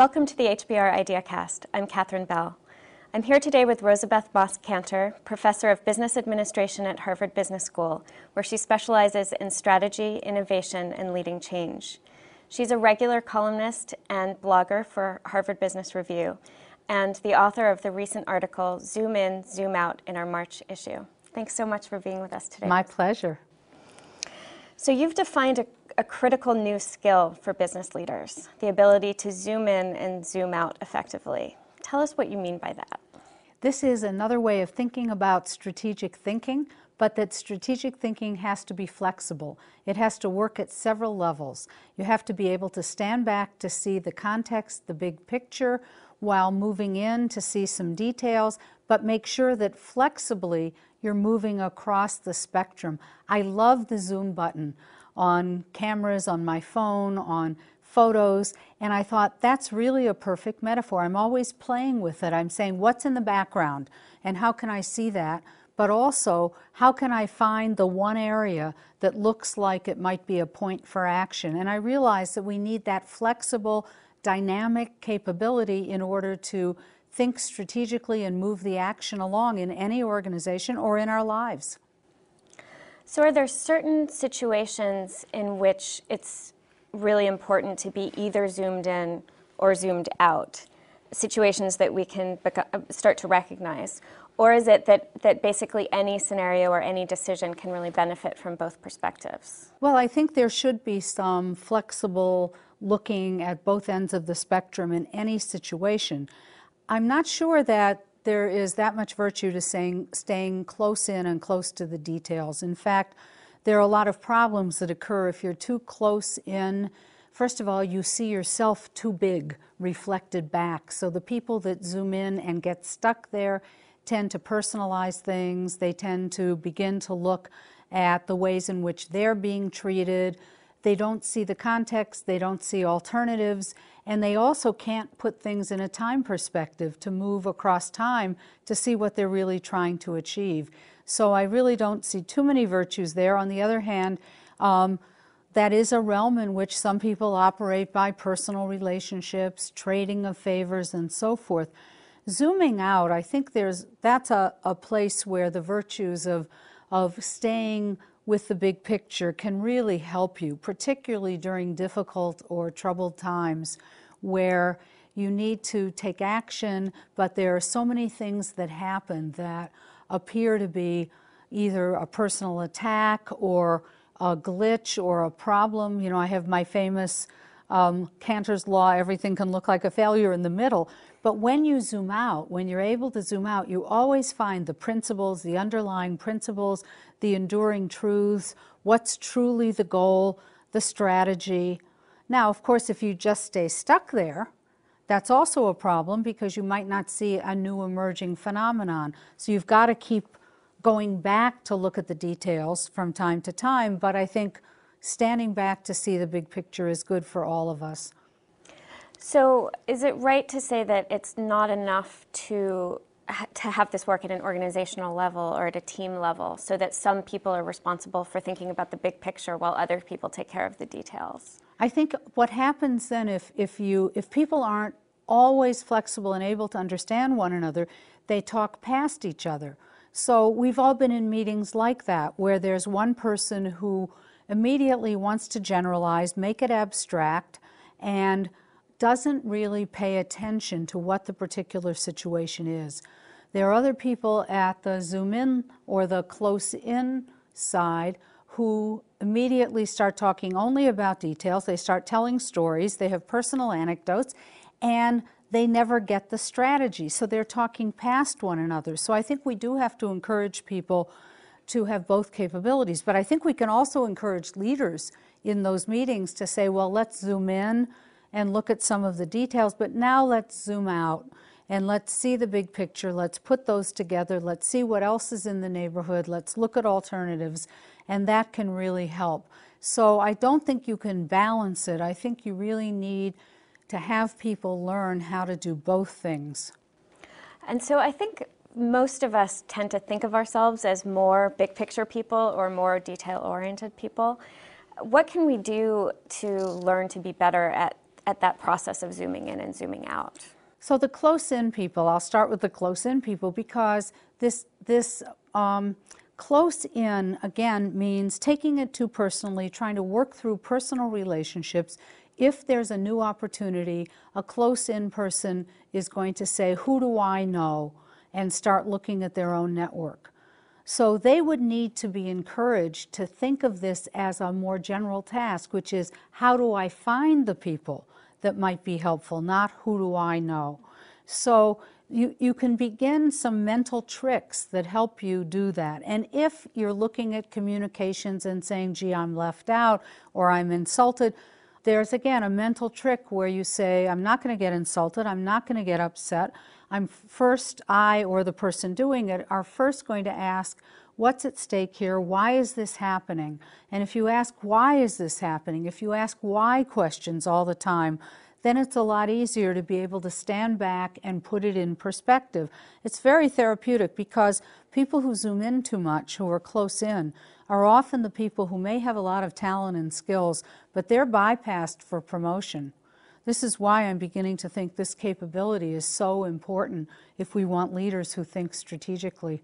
Welcome to the HBR IdeaCast. I'm Catherine Bell. I'm here today with Rosabeth Moss-Cantor, Professor of Business Administration at Harvard Business School, where she specializes in strategy, innovation, and leading change. She's a regular columnist and blogger for Harvard Business Review, and the author of the recent article, Zoom In, Zoom Out, in our March issue. Thanks so much for being with us today. My pleasure. So you've defined a critical new skill for business leaders, the ability to zoom in and zoom out effectively. Tell us what you mean by that. This is another way of thinking about strategic thinking, but that strategic thinking has to be flexible. It has to work at several levels. You have to be able to stand back to see the context, the big picture, while moving in to see some details, but make sure that flexibly you're moving across the spectrum. I love the zoom button on cameras, on my phone, on photos, and I thought that's really a perfect metaphor. I'm always playing with it. I'm saying, what's in the background and how can I see that? But also, how can I find the one area that looks like it might be a point for action? And I realized that we need that flexible, dynamic capability in order to think strategically and move the action along in any organization or in our lives. So are there certain situations in which it's really important to be either zoomed in or zoomed out, situations that we can start to recognize? Or is it that basically any scenario or any decision can really benefit from both perspectives? Well, I think there should be some flexible looking at both ends of the spectrum in any situation. I'm not sure that there is that much virtue to staying close in and close to the details. In fact, there are a lot of problems that occur if you're too close in. First of all, you see yourself too big reflected back. So the people that zoom in and get stuck there tend to personalize things. They tend to begin to look at the ways in which they're being treated. They don't see the context, they don't see alternatives, and they also can't put things in a time perspective to move across time to see what they're really trying to achieve. So I really don't see too many virtues there. On the other hand, that is a realm in which some people operate by personal relationships, trading of favors, and so forth. Zooming out, I think that's a place where the virtues of staying with the big picture can really help you, particularly during difficult or troubled times where you need to take action, but there are so many things that happen that appear to be either a personal attack or a glitch or a problem. You know, I have my famous Cantor's Law, everything can look like a failure in the middle. But when you zoom out, when you're able to zoom out, you always find the principles, the underlying principles, the enduring truths, what's truly the goal, the strategy. Now, of course, if you just stay stuck there, that's also a problem because you might not see a new emerging phenomenon. So you've got to keep going back to look at the details from time to time, but I think standing back to see the big picture is good for all of us. So is it right to say that it's not enough to have this work at an organizational level or at a team level, so that some people are responsible for thinking about the big picture while other people take care of the details? I think what happens then if people aren't always flexible and able to understand one another, they talk past each other. So we've all been in meetings like that, where there's one person who immediately wants to generalize, make it abstract, and doesn't really pay attention to what the particular situation is. There are other people at the zoom in or the close in side who immediately start talking only about details. They start telling stories, they have personal anecdotes, and they never get the strategy. So they're talking past one another. So I think we do have to encourage people to have both capabilities. But I think we can also encourage leaders in those meetings to say, well, let's zoom in and look at some of the details, but now let's zoom out and let's see the big picture. Let's put those together. Let's see what else is in the neighborhood. Let's look at alternatives, and that can really help. So I don't think you can balance it. I think you really need to have people learn how to do both things. And so I think most of us tend to think of ourselves as more big picture people or more detail-oriented people. What can we do to learn to be better at at that process of zooming in and zooming out? So the close-in people, I'll start with the close-in people, because this close-in, again, means taking it too personally, trying to work through personal relationships. If there's a new opportunity, a close-in person is going to say, who do I know? And start looking at their own network. So they would need to be encouraged to think of this as a more general task, which is, how do I find the people that might be helpful, not who do I know. So you can begin some mental tricks that help you do that. And if you're looking at communications and saying, gee, I'm left out or I'm insulted, there's again a mental trick where you say, I'm not going to get insulted, I'm not going to get upset. I or the person doing it are first going to ask, what's at stake here? Why is this happening? And if you ask, why is this happening? If you ask why questions all the time, then it's a lot easier to be able to stand back and put it in perspective. It's very therapeutic, because people who zoom in too much, who are close in, are often the people who may have a lot of talent and skills, but they're bypassed for promotion. This is why I'm beginning to think this capability is so important if we want leaders who think strategically.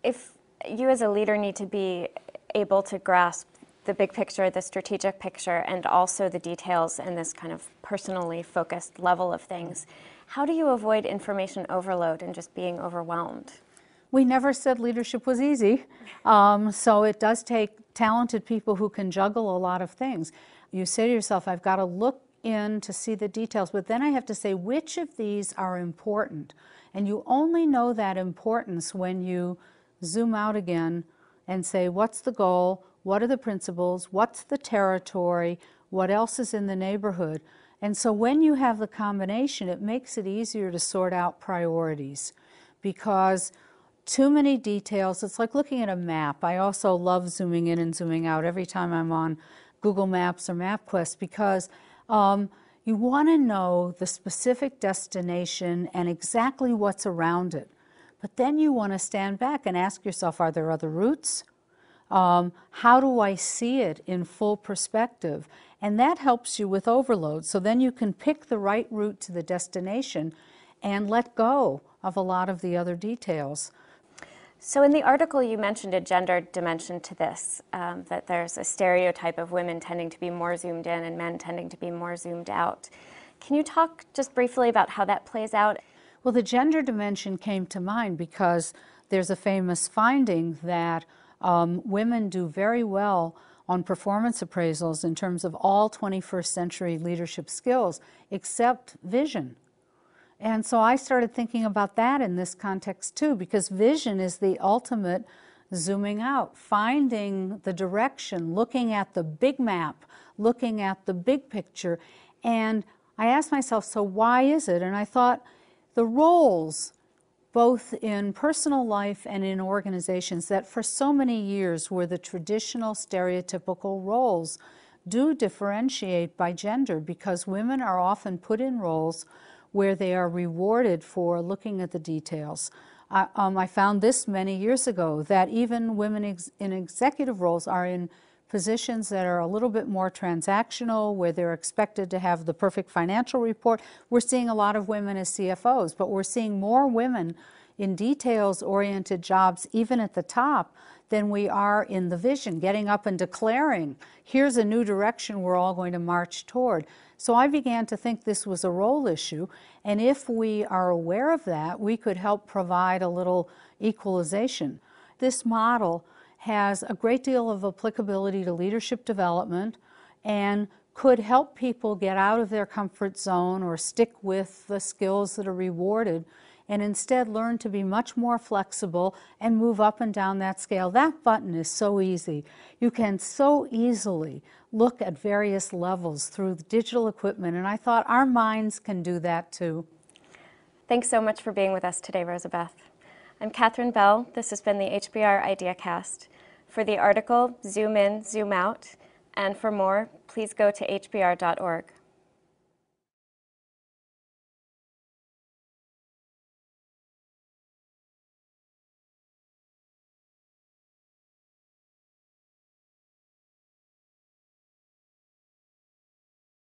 If you as a leader need to be able to grasp the big picture, the strategic picture, and also the details and this kind of personally focused level of things, how do you avoid information overload and just being overwhelmed? We never said leadership was easy, so it does take talented people who can juggle a lot of things. You say to yourself, I've got to look in to see the details, but then I have to say which of these are important. And you only know that importance when you zoom out again and say, what's the goal? What are the principles? What's the territory? What else is in the neighborhood? And so when you have the combination, it makes it easier to sort out priorities, because too many details, it's like looking at a map. I also love zooming in and zooming out every time I'm on Google Maps or MapQuest, because you want to know the specific destination and exactly what's around it. But then you want to stand back and ask yourself, are there other routes? How do I see it in full perspective? And that helps you with overload. So then you can pick the right route to the destination and let go of a lot of the other details. So in the article you mentioned a gender dimension to this, that there's a stereotype of women tending to be more zoomed in and men tending to be more zoomed out. Can you talk just briefly about how that plays out? Well, the gender dimension came to mind because there's a famous finding that women do very well on performance appraisals in terms of all 21st century leadership skills, except vision. And so I started thinking about that in this context too, because vision is the ultimate zooming out, finding the direction, looking at the big map, looking at the big picture. And I asked myself, so why is it? And I thought the roles, both in personal life and in organizations, that for so many years were the traditional stereotypical roles, do differentiate by gender, because women are often put in roles where they are rewarded for looking at the details. I found this many years ago, that even women in executive roles are in positions that are a little bit more transactional, where they're expected to have the perfect financial report. We're seeing a lot of women as CFOs, but we're seeing more women in details-oriented jobs, even at the top, than we are in the vision, getting up and declaring, here's a new direction we're all going to march toward. So I began to think this was a role issue, and if we are aware of that, we could help provide a little equalization. This model has a great deal of applicability to leadership development and could help people get out of their comfort zone or stick with the skills that are rewarded, and instead learn to be much more flexible and move up and down that scale. That button is so easy. You can so easily look at various levels through the digital equipment, and I thought our minds can do that too. Thanks so much for being with us today, Rosabeth. I'm Catherine Bell. This has been the HBR IdeaCast. For the article, zoom in, zoom out, and for more, please go to hbr.org.